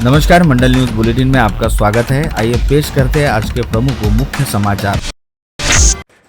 नमस्कार, मंडल news bulletin में आपका स्वागत है। आइए पेश करते हैं आज के प्रमुख व मुख्य समाचार।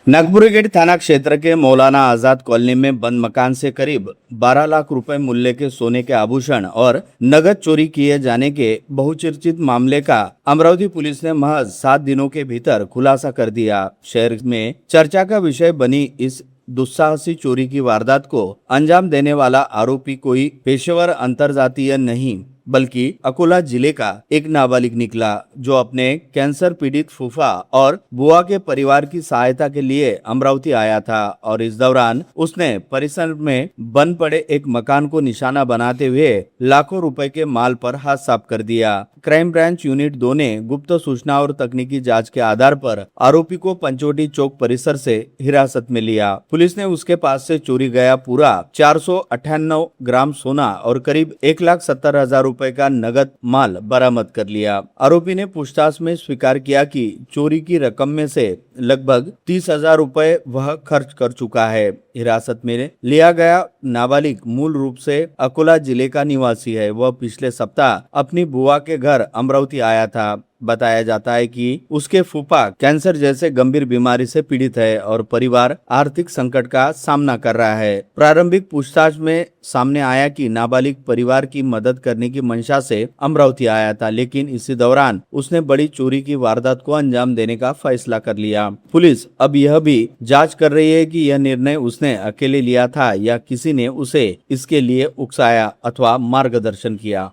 नागपुर गेट थाना क्षेत्र के मौलाना आजाद कॉलोनी में बंद मकान से करीब 12 लाख रुपए मूल्य के सोने के आभूषण और नगद चोरी किए जाने के बहुचर्चित मामले का अमरावती पुलिस ने महज 7 दिनों के भीतर खुलासा कर दिया। शहर में चर्चा का विषय बनी इस दुस्साहसी चोरी की वारदात को अंजाम देने वाला आरोपी कोई पेशेवर अंतरजातीय नहीं बल्कि अकोला जिले का एक नाबालिग निकला, जो अपने कैंसर पीड़ित फूफा और बुआ के परिवार की सहायता के लिए अमरावती आया था और इस दौरान उसने परिसर में बन पड़े एक मकान को निशाना बनाते हुए लाखों रुपए के माल पर हाथ साफ कर दिया। क्राइम ब्रांच यूनिट 2 ने गुप्त सूचना और तकनीकी जांच के आधार पर आरोपी को पंचवटी चौक परिसर से हिरासत में लिया। पुलिस ने उसके पास से चोरी गया पूरा 498 ग्राम सोना और करीब 1,70,000 रुपए का नगद माल बरामद कर लिया। आरोपी ने पूछताछ में स्वीकार किया कि चोरी की रकम में से लगभग 30,000 रुपए वह खर्च कर चुका है। हिरासत में लिया गया नाबालिग मूल रूप से अकोला जिले का निवासी है। वह पिछले सप्ताह अपनी बुआ के घर अमरावती आया था। बताया जाता है कि उसके फूफा कैंसर जैसे गंभीर बीमारी से पीड़ित है और परिवार आर्थिक संकट का सामना कर रहा है। प्रारंभिक पूछताछ में सामने आया कि नाबालिग परिवार की मदद करने की मंशा से अमरावती आया था, लेकिन इसी दौरान उसने बड़ी चोरी की वारदात को अंजाम देने का फैसला कर लिया। पुलिस अब यह भी जांच कर रही है कि यह निर्णय उसने अकेले लिया था या किसी ने उसे इसके लिए उकसाया अथवा मार्गदर्शन किया।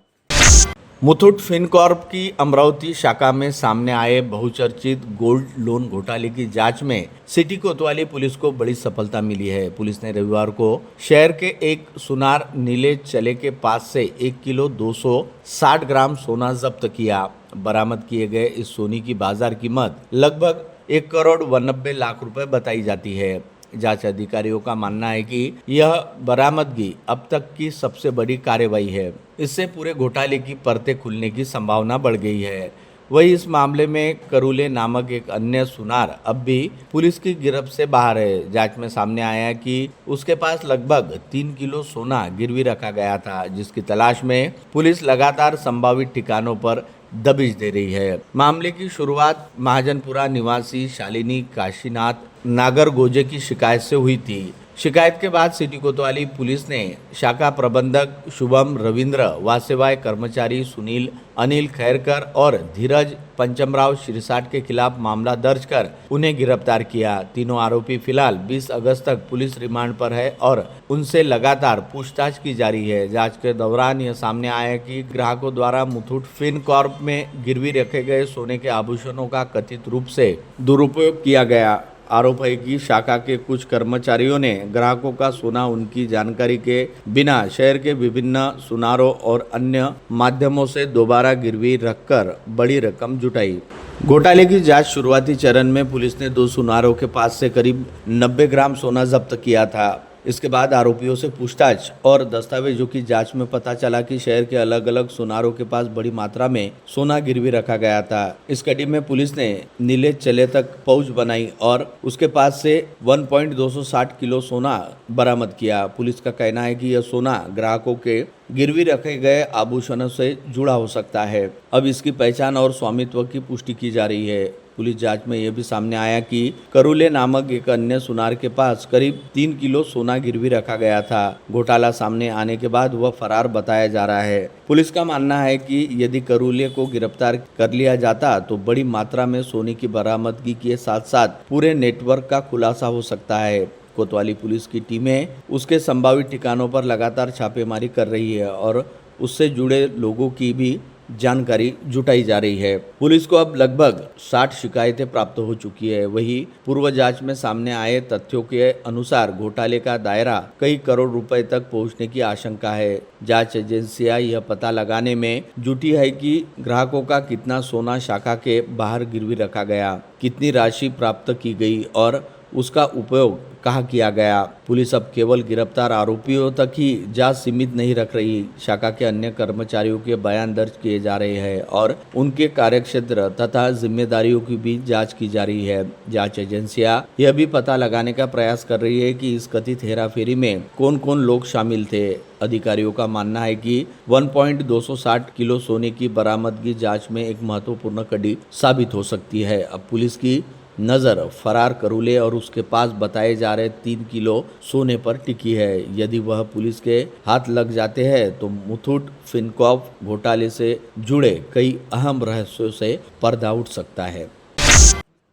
मुथूट फिनकॉर्प की अमरावती शाखा में सामने आए बहुचर्चित गोल्ड लोन घोटाले की जांच में सिटी कोतवाली पुलिस को बड़ी सफलता मिली है। पुलिस ने रविवार को शहर के एक सुनार नीले चले के पास से 1 किलो 260 ग्राम सोना जब्त किया। बरामद किए गए इस सोने की बाजार कीमत लगभग 1,91,00,000 रुपए बताई जाती है। जांच अधिकारियों का मानना है कि यह बरामदगी अब तक की सबसे बड़ी कार्रवाई है। इससे पूरे घोटाले की परतें खुलने की संभावना बढ़ गई है। वही इस मामले में करूले नामक एक अन्य सुनार अब भी पुलिस की गिरफ्त से बाहर है। जांच में सामने आया है कि उसके पास लगभग 3 किलो सोना गिरवी रखा गया था, जिसकी तलाश में पुलिस लगातार संभावित ठिकानों पर दबिश दे रही है। मामले की शुरुआत महाजनपुरा निवासी शालिनी काशीनाथ नागरगोजे की शिकायत से हुई थी। शिकायत के बाद सिटी कोतवाली पुलिस ने शाखा प्रबंधक शुभम रविंद्र, वासेवाय कर्मचारी सुनील अनिल खैरकर और धीरज पंचमराव शिरसाट के खिलाफ मामला दर्ज कर उन्हें गिरफ्तार किया। तीनों आरोपी फिलहाल 20 अगस्त तक पुलिस रिमांड पर है और उनसे लगातार पूछताछ की जा रही है। जांच के दौरान यह सामने आया कि ग्राहकों द्वारा मुथूट फिनकॉर्प में गिरवी रखे गए सोने के आभूषणों का कथित रूप से दुरुपयोग किया गया। आरोप है कि शाखा के कुछ कर्मचारियों ने ग्राहकों का सोना उनकी जानकारी के बिना शहर के विभिन्न सुनारों और अन्य माध्यमों से दोबारा गिरवी रखकर बड़ी रकम जुटाई। घोटाले की जांच शुरुआती चरण में पुलिस ने 2 सुनारों के पास से करीब 90 ग्राम सोना जब्त किया था। इसके बाद आरोपियों से पूछताछ और दस्तावेजों की जांच में पता चला कि शहर के अलग अलग सुनारों के पास बड़ी मात्रा में सोना गिरवी रखा गया था। इस कड़ी में पुलिस ने नीले चले तक पहुंच बनाई और उसके पास से 1.260 किलो सोना बरामद किया। पुलिस का कहना है कि यह सोना ग्राहकों के गिरवी रखे गए आभूषणों से जुड़ा हो सकता है। अब इसकी पहचान और स्वामित्व की पुष्टि की जा रही है। पुलिस जांच में यह भी सामने आया कि करूले नामक एक अन्य सुनार के पास करीब 3 किलो सोना गिरवी रखा गया था। घोटाला सामने आने के बाद वह फरार बताया जा रहा है। पुलिस का मानना है कि यदि करूले को गिरफ्तार कर लिया जाता तो बड़ी मात्रा में सोने की बरामदगी के साथ साथ पूरे नेटवर्क का खुलासा हो सकता है। कोतवाली पुलिस की टीमें उसके संभावित ठिकानों पर लगातार छापेमारी कर रही है और उससे जुड़े लोगों की भी जानकारी जुटाई जा रही है। पुलिस को अब लगभग 60 शिकायतें प्राप्त हो चुकी है। वही पूर्व जांच में सामने आए तथ्यों के अनुसार घोटाले का दायरा कई करोड़ रुपए तक पहुंचने की आशंका है। जांच एजेंसियां यह पता लगाने में जुटी है कि ग्राहकों का कितना सोना शाखा के बाहर गिरवी रखा गया, कितनी राशि प्राप्त की गई और उसका उपयोग कहाँ किया गया। पुलिस अब केवल गिरफ्तार आरोपियों तक ही जांच सीमित नहीं रख रही, शाखा के अन्य कर्मचारियों के बयान दर्ज किए जा रहे हैं और उनके कार्यक्षेत्र तथा जिम्मेदारियों की भी जांच की जा रही है। जांच एजेंसियां यह भी पता लगाने का प्रयास कर रही है कि इस कथित हेराफेरी में कौन कौन लोग शामिल थे। अधिकारियों का मानना है कि 1.260 किलो सोने की बरामदगी जांच में एक महत्वपूर्ण कड़ी साबित हो सकती है। अब पुलिस की नज़र फरार करूले और उसके पास बताए जा रहे 3 किलो सोने पर टिकी है। यदि वह पुलिस के हाथ लग जाते हैं तो मुथूट फिनकॉर्प घोटाले से जुड़े कई अहम रहस्यों से पर्दा उठ सकता है।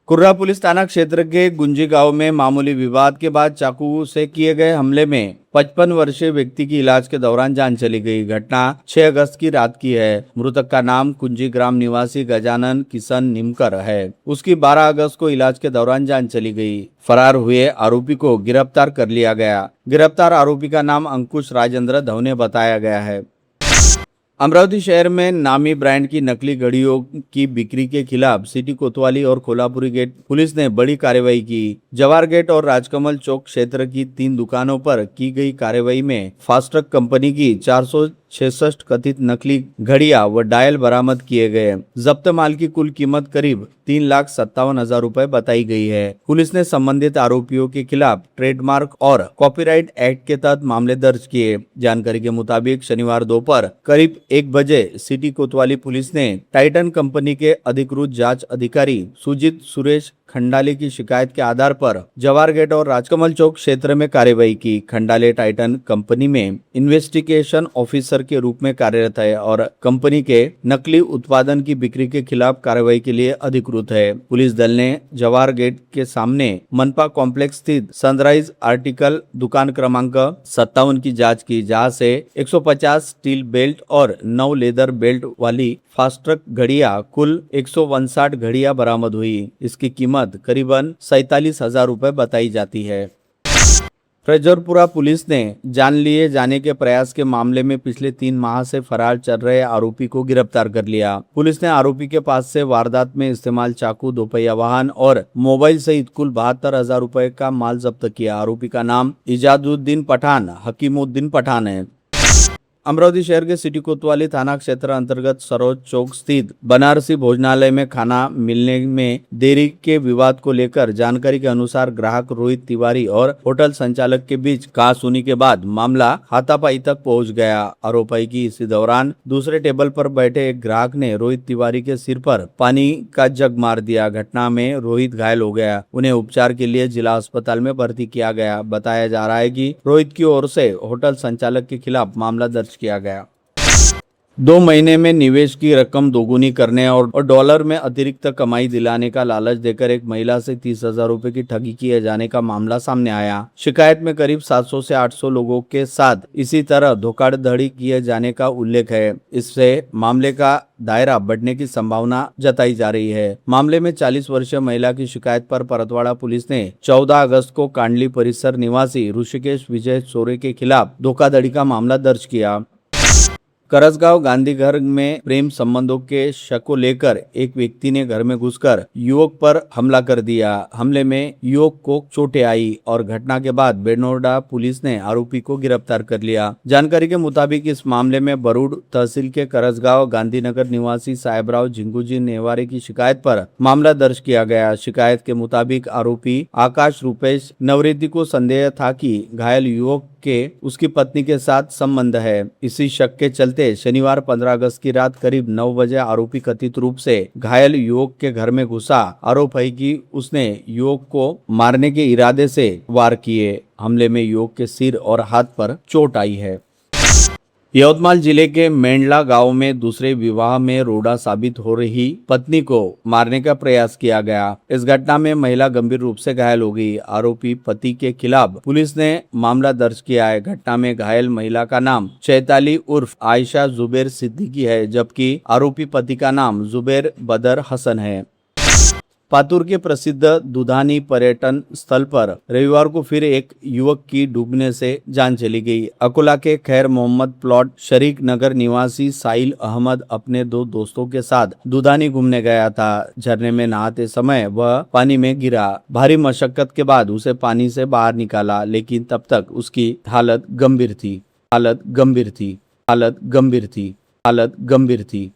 कुर्रा पुलिस थाना क्षेत्र के गुंजी गांव में मामूली विवाद के बाद चाकू से किए गए हमले में 55 वर्षीय व्यक्ति की इलाज के दौरान जान चली गई। घटना 6 अगस्त की रात की है। मृतक का नाम कुंजी ग्राम निवासी गजानन किशन निमकर है। उसकी 12 अगस्त को इलाज के दौरान जान चली गई। फरार हुए आरोपी को गिरफ्तार कर लिया गया। गिरफ्तार आरोपी का नाम अंकुश राजेंद्र धवने बताया गया है। अमरावती शहर में नामी ब्रांड की नकली घड़ियों की बिक्री के खिलाफ सिटी कोतवाली और कोल्हापुरी गेट पुलिस ने बड़ी कार्रवाई की। जवाहर गेट और राजकमल चौक क्षेत्र की 3 दुकानों पर की गई कार्रवाई में फास्ट्रक कंपनी की 466 कथित नकली घड़ियां व डायल बरामद किए गए। जब्त माल की कुल कीमत करीब 3,57,000 रुपए बताई गई है। पुलिस ने संबंधित आरोपियों के खिलाफ ट्रेडमार्क और कॉपीराइट एक्ट के तहत मामले दर्ज किए। जानकारी के मुताबिक शनिवार दोपहर करीब 1 बजे सिटी कोतवाली पुलिस ने टाइटन कंपनी के अधिकृत जांच अधिकारी सुजीत सुरेश खंडाले की शिकायत के आधार पर जवाहर गेट और राजकमल चौक क्षेत्र में कार्रवाई की। खंडाले टाइटन कंपनी में इन्वेस्टिगेशन ऑफिसर के रूप में कार्यरत है और कंपनी के नकली उत्पादन की बिक्री के खिलाफ कार्रवाई के लिए अधिकृत है। पुलिस दल ने जवाहर गेट के सामने मनपा कॉम्प्लेक्स स्थित सनराइज आर्टिकल दुकान क्रमांक 57 की जांच की, जहां से 150 स्टील बेल्ट और 9 लेदर बेल्ट वाली फास्ट्रक घड़ियां कुल 159 घड़ियां बरामद हुई। इसकी कीमत करीबन 47,000 रुपए बताई जाती है। फ्रेजरपुरा पुलिस ने जान लिए जाने के प्रयास के मामले में पिछले 3 माह से फरार चल रहे आरोपी को गिरफ्तार कर लिया। पुलिस ने आरोपी के पास से वारदात में इस्तेमाल चाकू, 2 पहिया वाहन और मोबाइल सहित कुल 72,000 रुपए का माल जब्त किया। आरोपी का नाम इजाजुद्दीन पठान हकीमुद्दीन पठान है। अमरावती शहर के सिटी कोतवाली थाना क्षेत्र अंतर्गत सरोज चौक स्थित बनारसी भोजनालय में खाना मिलने में देरी के विवाद को लेकर जानकारी के अनुसार ग्राहक रोहित तिवारी और होटल संचालक के बीच कहासुनी के बाद मामला हाथापाई तक पहुंच गया। आरोपी की इसी दौरान दूसरे टेबल पर बैठे एक ग्राहक ने रोहित तिवारी के सिर पर पानी का जग मार दिया। घटना में रोहित घायल हो गया। उन्हें उपचार के लिए जिला अस्पताल में भर्ती किया गया। बताया जा रहा है कि रोहित की ओर से होटल संचालक के खिलाफ मामला दर्ज किया गया। 2 महीने में निवेश की रकम दोगुनी करने और डॉलर में अतिरिक्त कमाई दिलाने का लालच देकर एक महिला से 30,000 रुपए की ठगी किए जाने का मामला सामने आया। शिकायत में करीब 700 से 800 लोगों के साथ इसी तरह धोखाधड़ी किए जाने का उल्लेख है। इससे मामले का दायरा बढ़ने की संभावना जताई जा रही है। मामले में 40 वर्षीय महिला की शिकायत पर परतवाड़ा पुलिस ने 14 अगस्त को कांडली परिसर निवासी ऋषिकेश विजय सोरे के खिलाफ धोखाधड़ी का मामला दर्ज किया। करसगांव गांधी घर में प्रेम संबंधों के शक को लेकर एक व्यक्ति ने घर में घुसकर युवक पर हमला कर दिया। हमले में युवक को चोटें आई और घटना के बाद बेनोडा पुलिस ने आरोपी को गिरफ्तार कर लिया। जानकारी के मुताबिक इस मामले में बरूड तहसील के करसगांव गांधीनगर निवासी साहेबराव झिंगूजी नेवारे की शिकायत पर मामला दर्ज किया गया। शिकायत के मुताबिक आरोपी आकाश रूपेश नवरेती को संदेह था कि घायल युवक के उसकी पत्नी के साथ संबंध है। इसी शक के चलते शनिवार 15 अगस्त की रात करीब 9 बजे आरोपी कथित रूप से घायल युवक के घर में घुसा। आरोप है कि उसने युवक को मारने के इरादे से वार किए। हमले में युवक के सिर और हाथ पर चोट आई है। यवतमाल जिले के मेंढला गांव में दूसरे विवाह में रोड़ा साबित हो रही पत्नी को मारने का प्रयास किया गया। इस घटना में महिला गंभीर रूप से घायल हो गई। आरोपी पति के खिलाफ पुलिस ने मामला दर्ज किया है। घटना में घायल महिला का नाम चैताली उर्फ आयशा जुबेर सिद्दीकी है, जबकि आरोपी पति का नाम जुबेर बदर हसन है। पातुर के प्रसिद्ध दुधानी पर्यटन स्थल पर रविवार को फिर एक युवक की डूबने से जान चली गई। अकोला के खैर मोहम्मद प्लॉट शरीक नगर निवासी साहिल अहमद अपने 2 दोस्तों के साथ दुधानी घूमने गया था। झरने में नहाते समय वह पानी में गिरा। भारी मशक्कत के बाद उसे पानी से बाहर निकाला, लेकिन तब तक उसकी हालत गंभीर थी।